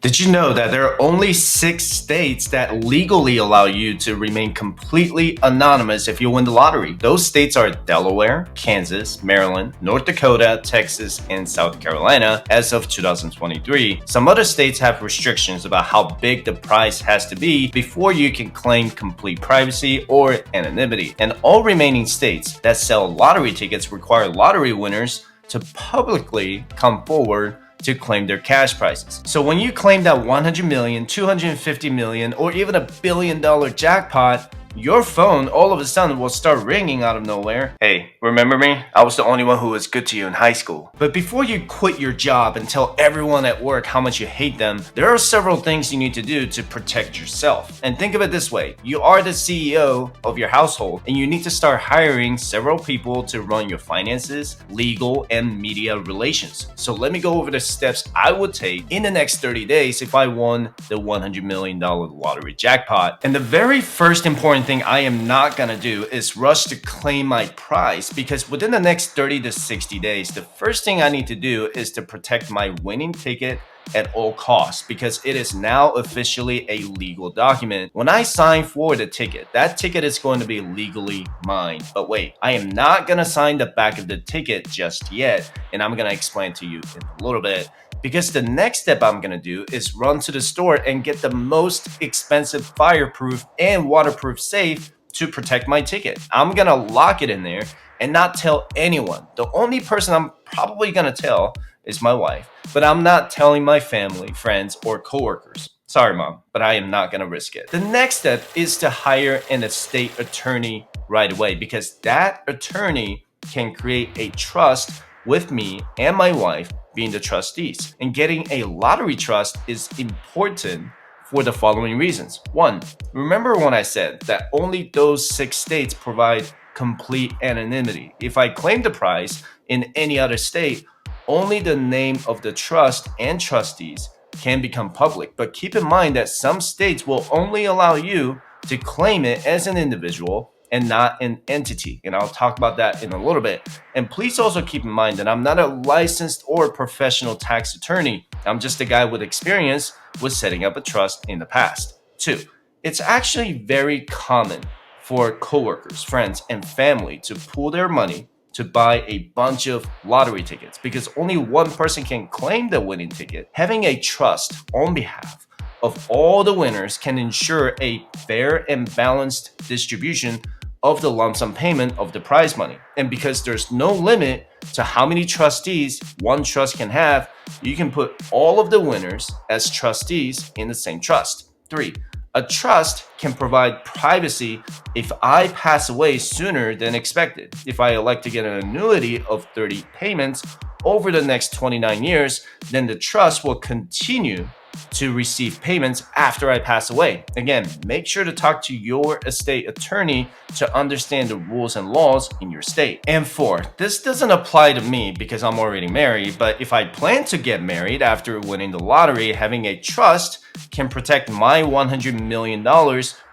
Did you know that there are only 6 states that legally allow you to remain completely anonymous if you win the lottery? Those states are Delaware, Kansas, Maryland, North Dakota, Texas, and South Carolina as of 2023. Some other states have restrictions about how big the prize has to be before you can claim complete privacy or anonymity. And all remaining states that sell lottery tickets require lottery winners to publicly come forward to claim their cash prizes. So when you claim that 100 million, 250 million, or even $1 billion jackpot, your phone all of a sudden will start ringing out of nowhere. Hey, remember me? I was the only one who was good to you in high school. But before you quit your job and tell everyone at work how much you hate them, there are several things you need to do to protect yourself. And think of it this way, you are the CEO of your household and you need to start hiring several people to run your finances, legal, and media relations. So let me go over the steps I would take in the next 30 days if I won the $100 million lottery jackpot. And the very first important thing I am not gonna do is rush to claim my prize, because within the next 30 to 60 days, the first thing I need to do is to protect my winning ticket at all costs, because it is now officially a legal document. When I sign for the ticket, that ticket is going to be legally mine. But wait, I am not gonna sign the back of the ticket just yet, and I'm gonna explain to you in a little bit. Because the next step I'm gonna do is run to the store and get the most expensive fireproof and waterproof safe to protect my ticket. I'm gonna lock it in there and not tell anyone. The only person I'm probably gonna tell is my wife, but I'm not telling my family, friends, or coworkers. Sorry, Mom, but I am not gonna risk it. The next step is to hire an estate attorney right away, because that attorney can create a trust with me and my wife being the trustees. And getting a lottery trust is important for the following reasons. One, remember when I said that only those 6 states provide complete anonymity? If I claim the prize in any other state, only the name of the trust and trustees can become public. But keep in mind that some states will only allow you to claim it as an individual and not an entity. And I'll talk about that in a little bit. And please also keep in mind that I'm not a licensed or professional tax attorney. I'm just a guy with experience with setting up a trust in the past. 2, it's actually very common for coworkers, friends, and family to pool their money to buy a bunch of lottery tickets, because only one person can claim the winning ticket. Having a trust on behalf of all the winners can ensure a fair and balanced distribution of the lump sum payment of the prize money. And because there's no limit to how many trustees one trust can have, you can put all of the winners as trustees in the same trust. 3, a trust can provide privacy if I pass away sooner than expected. If I elect to get an annuity of 30 payments over the next 29 years, then the trust will continue to receive payments after I pass away. Again, make sure to talk to your estate attorney to understand the rules and laws in your state. And 4, this doesn't apply to me because I'm already married, but if I plan to get married after winning the lottery, having a trust can protect my $100 million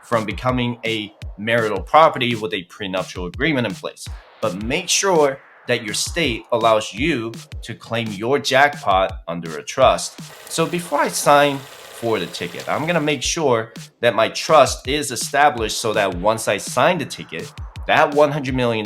from becoming a marital property with a prenuptial agreement in place. But make sure that your state allows you to claim your jackpot under a trust. So before I sign for the ticket, I'm gonna make sure that my trust is established so that once I sign the ticket, that $100 million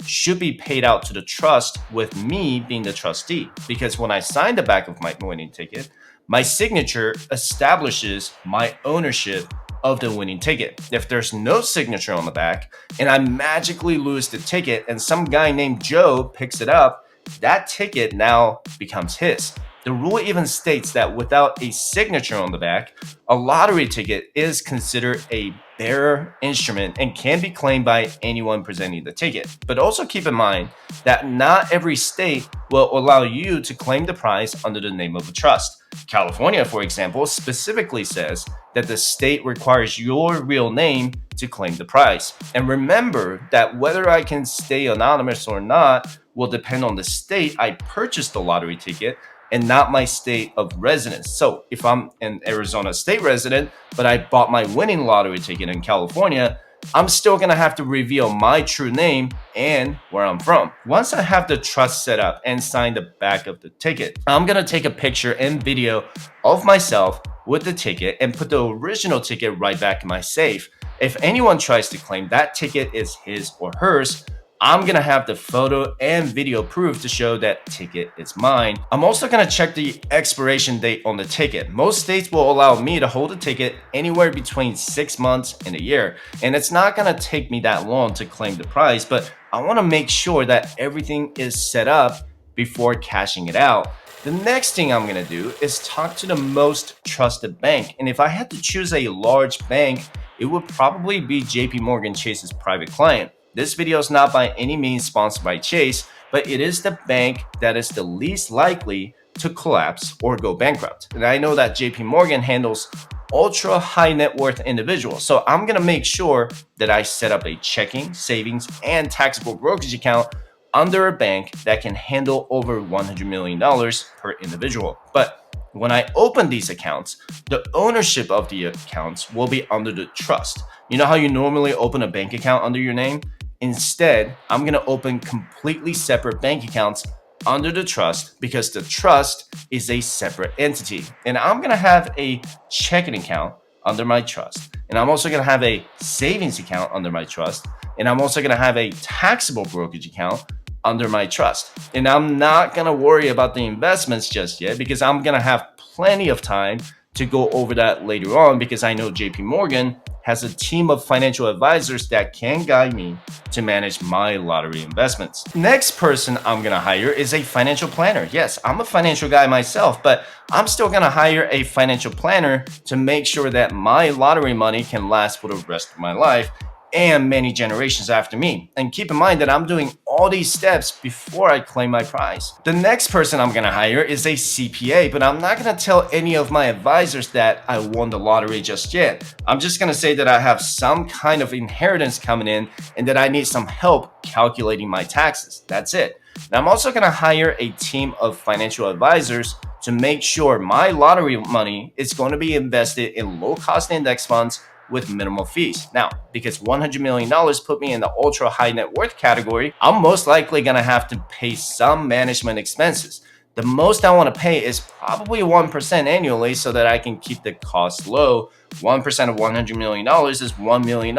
should be paid out to the trust with me being the trustee. Because when I sign the back of my winning ticket, my signature establishes my ownership of the winning ticket. If there's no signature on the back and I magically lose the ticket and some guy named Joe picks it up, that ticket now becomes his. The rule even states that without a signature on the back, a lottery ticket is considered a bearer instrument and can be claimed by anyone presenting the ticket. But also keep in mind that not every state will allow you to claim the prize under the name of a trust. California, for example, specifically says that the state requires your real name to claim the prize. And remember that whether I can stay anonymous or not will depend on the state I purchased the lottery ticket and not my state of residence. So if I'm an Arizona state resident, but I bought my winning lottery ticket in California, I'm still gonna have to reveal my true name and where I'm from. Once I have the trust set up and sign the back of the ticket, I'm gonna take a picture and video of myself with the ticket and put the original ticket right back in my safe. If anyone tries to claim that ticket is his or hers, I'm gonna have the photo and video proof to show that ticket is mine. I'm also gonna check the expiration date on the ticket. Most states will allow me to hold a ticket anywhere between 6 months and a year, and it's not gonna take me that long to claim the prize, but I wanna make sure that everything is set up before cashing it out. The next thing I'm gonna do is talk to the most trusted bank, and if I had to choose a large bank, it would probably be JP Morgan Chase's private client. This video is not by any means sponsored by Chase, but it is the bank that is the least likely to collapse or go bankrupt. And I know that JP Morgan handles ultra high net worth individuals. So I'm going to make sure that I set up a checking, savings, and taxable brokerage account under a bank that can handle over $100 million per individual. But when I open these accounts, the ownership of the accounts will be under the trust. You know how you normally open a bank account under your name? Instead, I'm going to open completely separate bank accounts under the trust because the trust is a separate entity. And I'm going to have a checking account under my trust. And I'm also going to have a savings account under my trust. And I'm also going to have a taxable brokerage account under my trust. And I'm not going to worry about the investments just yet because I'm going to have plenty of time to go over that later on because I know JP Morgan has a team of financial advisors that can guide me to manage my lottery investments. Next person I'm gonna hire is a financial planner. Yes, I'm a financial guy myself, but I'm still gonna hire a financial planner to make sure that my lottery money can last for the rest of my life and many generations after me. And keep in mind that I'm doing all these steps before I claim my prize. The next person I'm gonna hire is a CPA, but I'm not gonna tell any of my advisors that I won the lottery just yet. I'm just gonna say that I have some kind of inheritance coming in and that I need some help calculating my taxes. That's it. And I'm also gonna hire a team of financial advisors to make sure my lottery money is going to be invested in low-cost index funds with minimal fees. Now, because $100 million put me in the ultra high net worth category, I'm most likely gonna have to pay some management expenses. The most I want to pay is probably 1% annually so that I can keep the cost low. 1% of $100 million is $1 million.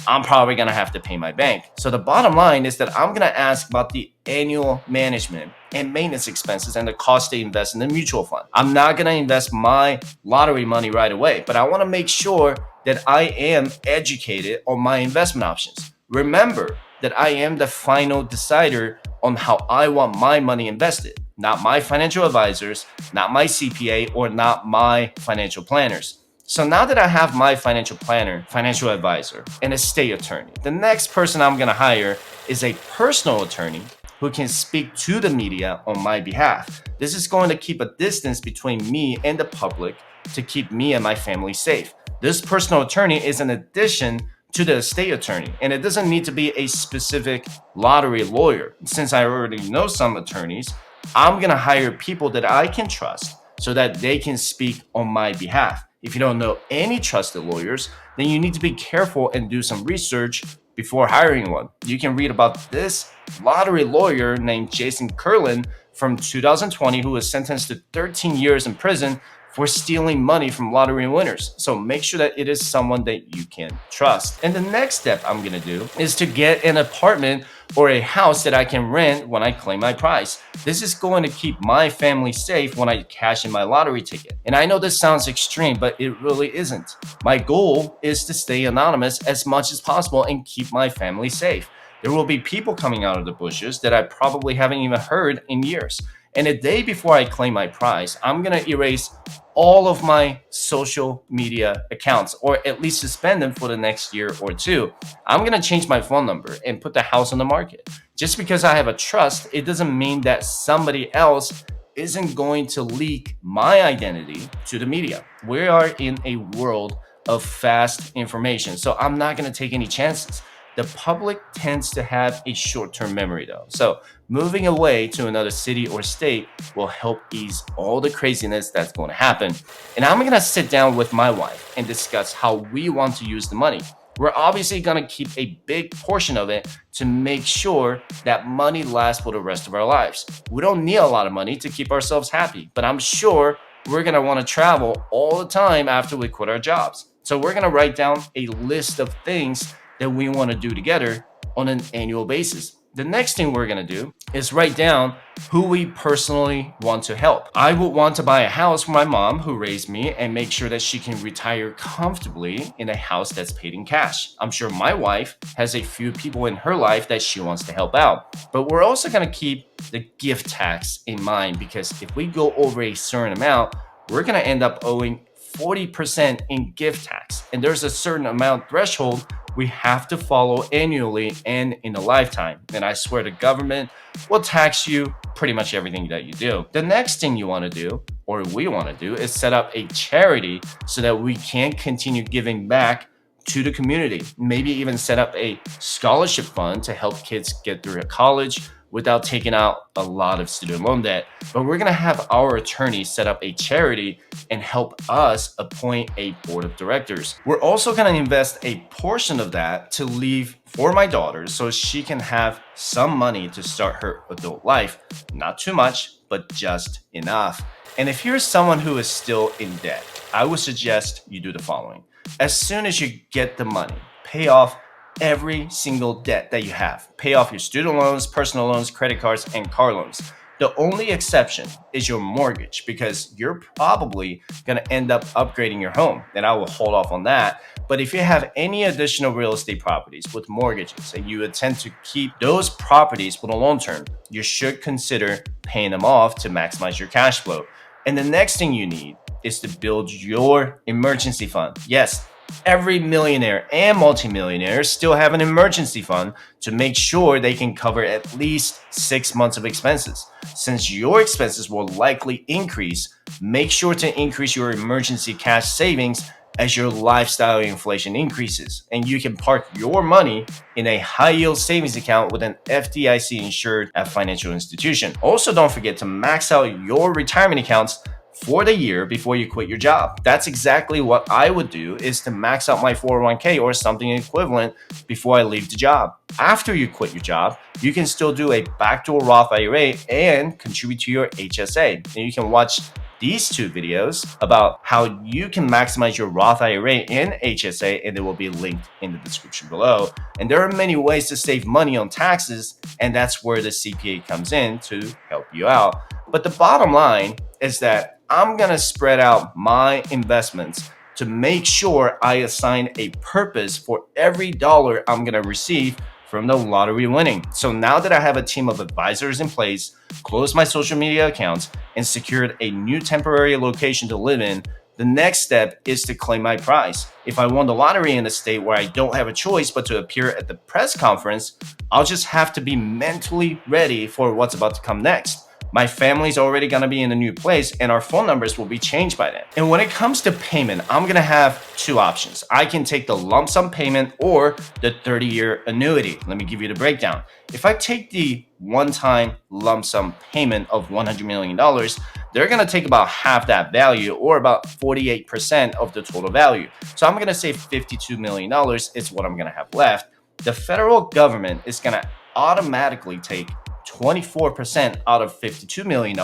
I'm probably going to have to pay my bank. So the bottom line is that I'm going to ask about the annual management and maintenance expenses and the cost to invest in the mutual fund. I'm not going to invest my lottery money right away, but I want to make sure that I am educated on my investment options. Remember that I am the final decider on how I want my money invested. Not my financial advisors, not my CPA, or not my financial planners. So now that I have my financial planner, financial advisor, and estate attorney, the next person I'm gonna hire is a personal attorney who can speak to the media on my behalf. This is going to keep a distance between me and the public to keep me and my family safe. This personal attorney is an addition to the estate attorney, and it doesn't need to be a specific lottery lawyer. Since I already know some attorneys, I'm gonna hire people that I can trust so that they can speak on my behalf. If you don't know any trusted lawyers, then you need to be careful and do some research before hiring one. You can read about this lottery lawyer named Jason Curlin from 2020 who was sentenced to 13 years in prison for stealing money from lottery winners. So make sure that it is someone that you can trust. And the next step I'm gonna do is to get an apartment or a house that I can rent when I claim my prize. This is going to keep my family safe when I cash in my lottery ticket. And I know this sounds extreme, but it really isn't. My goal is to stay anonymous as much as possible and keep my family safe. There will be people coming out of the bushes that I probably haven't even heard in years. And a day before I claim my prize, I'm gonna erase all of my social media accounts, or at least suspend them for the next year or two. I'm gonna change my phone number and put the house on the market. Just because I have a trust, it doesn't mean that somebody else isn't going to leak my identity to the media. We are in a world of fast information, so I'm not gonna take any chances. The public tends to have a short-term memory though. So moving away to another city or state will help ease all the craziness that's going to happen. And I'm going to sit down with my wife and discuss how we want to use the money. we're obviously going to keep a big portion of it to make sure that money lasts for the rest of our lives. We don't need a lot of money to keep ourselves happy, but I'm sure we're going to want to travel all the time after we quit our jobs. So we're going to write down a list of things that we want to do together on an annual basis. The next thing we're going to do is write down who we personally want to help. I would want to buy a house for my mom who raised me and make sure that she can retire comfortably in a house that's paid in cash. I'm sure my wife has a few people in her life that she wants to help out. But we're also going to keep the gift tax in mind, because if we go over a certain amount, we're going to end up owing 40% in gift tax. And there's a certain amount threshold we have to follow annually and in a lifetime. And I swear the government will tax you pretty much everything that you do. The next thing you want to do, or we want to do, is set up a charity so that we can continue giving back to the community. Maybe even set up a scholarship fund to help kids get through college without taking out a lot of student loan debt. But we're going to have our attorney set up a charity and help us appoint a board of directors. We're also going to invest a portion of that to leave for my daughter so she can have some money to start her adult life. Not too much, but just enough. And if you're someone who is still in debt, I would suggest you do the following. As soon as you get the money, pay off every single debt that you have. Pay off your student loans, personal loans, credit cards, and car loans. The only exception is your mortgage, because you're probably going to end up upgrading your home, and I will hold off on that. But if you have any additional real estate properties with mortgages and you intend to keep those properties for the long term, you should consider paying them off to maximize your cash flow. And the next thing you need is to build your emergency fund. Yes, every millionaire and multimillionaire still have an emergency fund to make sure they can cover at least 6 months of expenses. Since your expenses will likely increase, make sure to increase your emergency cash savings as your lifestyle inflation increases. And you can park your money in a high yield savings account with an FDIC insured financial institution. Also, don't forget to max out your retirement accounts for the year before you quit your job. That's exactly what I would do, is to max out my 401k or something equivalent before I leave the job. After you quit your job, you can still do a backdoor Roth IRA and contribute to your HSA. And you can watch these two videos about how you can maximize your Roth IRA and HSA, and they will be linked in the description below. And there are many ways to save money on taxes, and that's where the CPA comes in to help you out. But the bottom line is that I'm going to spread out my investments to make sure I assign a purpose for every dollar I'm going to receive from the lottery winning. So now that I have a team of advisors in place, closed my social media accounts, and secured a new temporary location to live in, the next step is to claim my prize. If I won the lottery in a state where I don't have a choice but to appear at the press conference, I'll just have to be mentally ready for what's about to come next. My family's already going to be in a new place, and our phone numbers will be changed by then. And when it comes to payment, I'm going to have two options. I can take the lump sum payment or the 30-year annuity. Let me give you the breakdown. If I take the one-time lump sum payment of $100 million, they're going to take about half that value, or about 48% of the total value. So I'm going to say $52 million is what I'm going to have left. The federal government is going to automatically take 24% out of $52 million,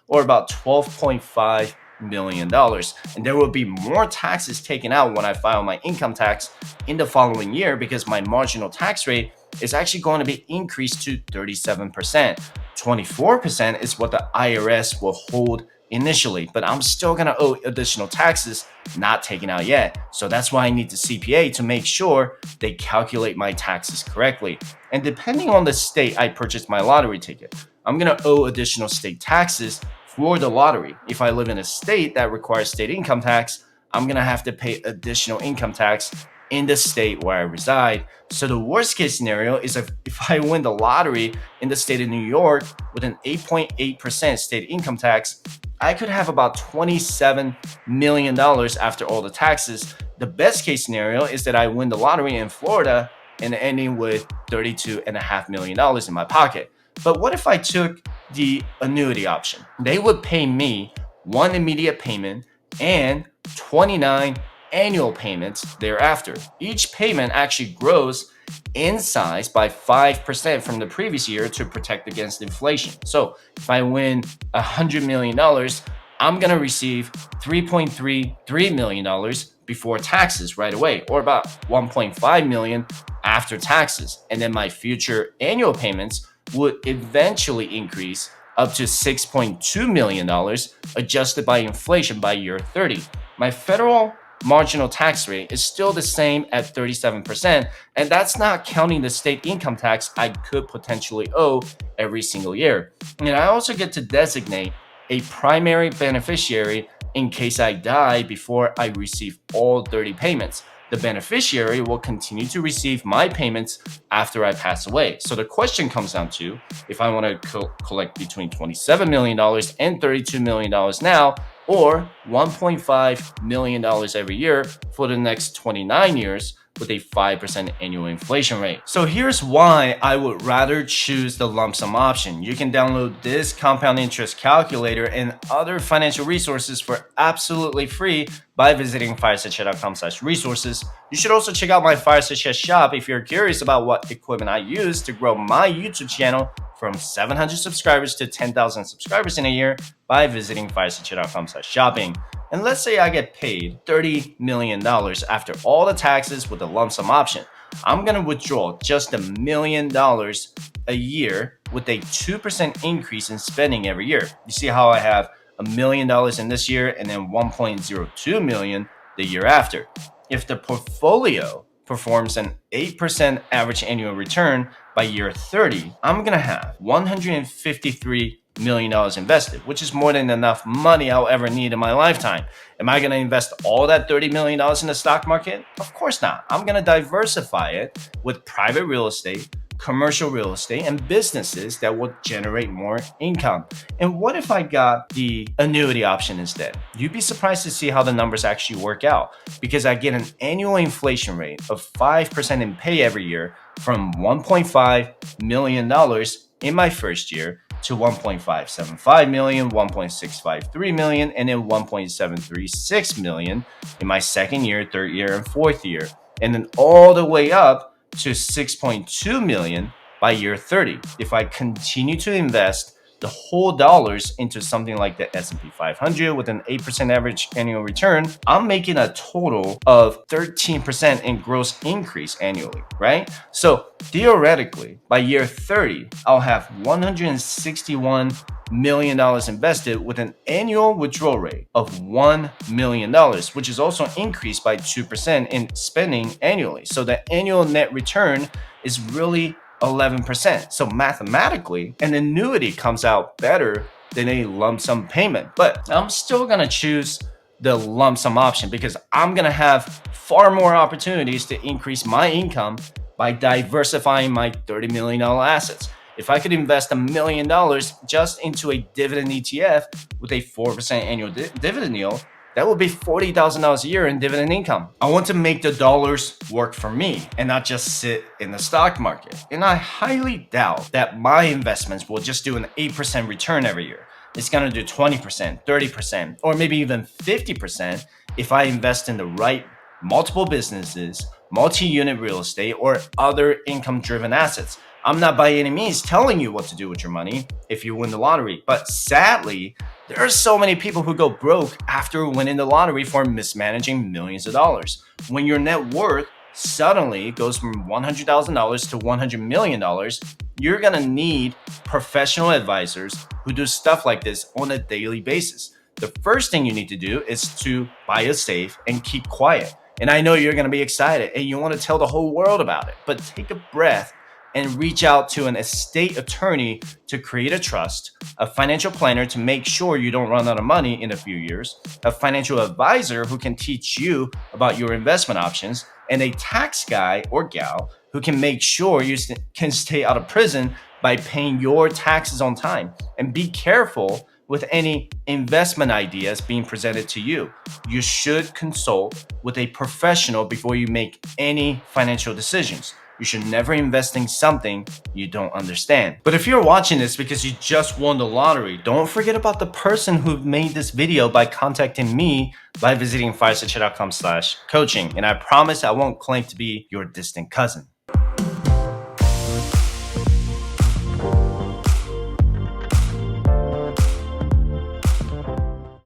or about $12.5 million. And there will be more taxes taken out when I file my income tax in the following year, because my marginal tax rate is actually going to be increased to 37%. 24% is what the IRS will hold initially, but I'm still going to owe additional taxes not taken out yet. So that's why I need the CPA to make sure they calculate my taxes correctly. And depending on the state I purchased my lottery ticket, I'm going to owe additional state taxes for the lottery. If I live in a state that requires state income tax, I'm going to have to pay additional income tax in the state where I reside. So the worst case scenario is if I win the lottery in the state of New York with an 8.8% state income tax, I could have about $27 million after all the taxes. The best case scenario is that I win the lottery in Florida and ending with $32.5 million in my pocket. But what if I took the annuity option? They would pay me one immediate payment and 29 annual payments thereafter. Each payment actually grows in size by 5% from the previous year to protect against inflation. So if I win $100 million, I'm going to receive $3.33 million before taxes right away, or about $1.5 million after taxes. And then my future annual payments would eventually increase up to $6.2 million adjusted by inflation by year 30. My federal marginal tax rate is still the same at 37%, and that's not counting the state income tax I could potentially owe every single year. And I also get to designate a primary beneficiary in case I die before I receive all 30 payments. The beneficiary will continue to receive my payments after I pass away. So the question comes down to if I want to collect between $27 million and $32 million now, or $1.5 million every year for the next 29 years with a 5% annual inflation rate. So here's why I would rather choose the lump sum option. You can download this compound interest calculator and other financial resources for absolutely free by visiting firesightchat.com/resources. You should also check out my Fireside Chat shop if you're curious about what equipment I use to grow my YouTube channel from 700 subscribers to 10,000 subscribers in a year by visiting firesightchat.com/shopping. And let's say I get paid $30 million after all the taxes with the lump sum option. I'm going to withdraw just $1 million a year with a 2% increase in spending every year. You see how I have $1 million in this year and then 1.02 million the year after. If the portfolio performs an 8% average annual return by year 30, I'm going to have $153 million invested, which is more than enough money I'll ever need in my lifetime. Am I going to invest all that $30 million in the stock market? Of course not. I'm going to diversify it with private real estate, commercial real estate, and businesses that will generate more income. And what if I got the annuity option instead? You'd be surprised to see how the numbers actually work out, because I get an annual inflation rate of 5% in pay every year from $1.5 million in my first year to 1.575 million, 1.653 million, and then 1.736 million in my second year, third year, and fourth year. And then all the way up to 6.2 million by year 30. If I continue to invest the whole dollars into something like the S&P 500 with an 8% average annual return, I'm making a total of 13% in gross increase annually, right? So theoretically, by year 30, I'll have $161 million invested with an annual withdrawal rate of $1 million, which is also increased by 2% in spending annually. So the annual net return is really 11%. So mathematically, an annuity comes out better than a lump sum payment. But I'm still going to choose the lump sum option because I'm going to have far more opportunities to increase my income by diversifying my $30 million assets. If I could invest $1 million just into a dividend ETF with a 4% annual dividend yield, that would be $40,000 a year in dividend income. I want to make the dollars work for me and not just sit in the stock market. And I highly doubt that my investments will just do an 8% return every year. It's going to do 20%, 30%, or maybe even 50% if I invest in the right multiple businesses, multi-unit real estate, or other income-driven assets. I'm not by any means telling you what to do with your money if you win the lottery, but sadly, there are so many people who go broke after winning the lottery for mismanaging millions of dollars. When your net worth suddenly goes from $100,000 to $100 million, you're gonna need professional advisors who do stuff like this on a daily basis. The first thing you need to do is to buy a safe and keep quiet. And I know you're gonna be excited and you wanna tell the whole world about it, but take a breath and reach out to an estate attorney to create a trust, a financial planner to make sure you don't run out of money in a few years, a financial advisor who can teach you about your investment options, and a tax guy or gal who can make sure you can stay out of prison by paying your taxes on time. And be careful with any investment ideas being presented to you. You should consult with a professional before you make any financial decisions. You should never invest in something you don't understand. But if you're watching this because you just won the lottery, don't forget about the person who made this video by contacting me by visiting firesuch.com/coaching. And I promise I won't claim to be your distant cousin.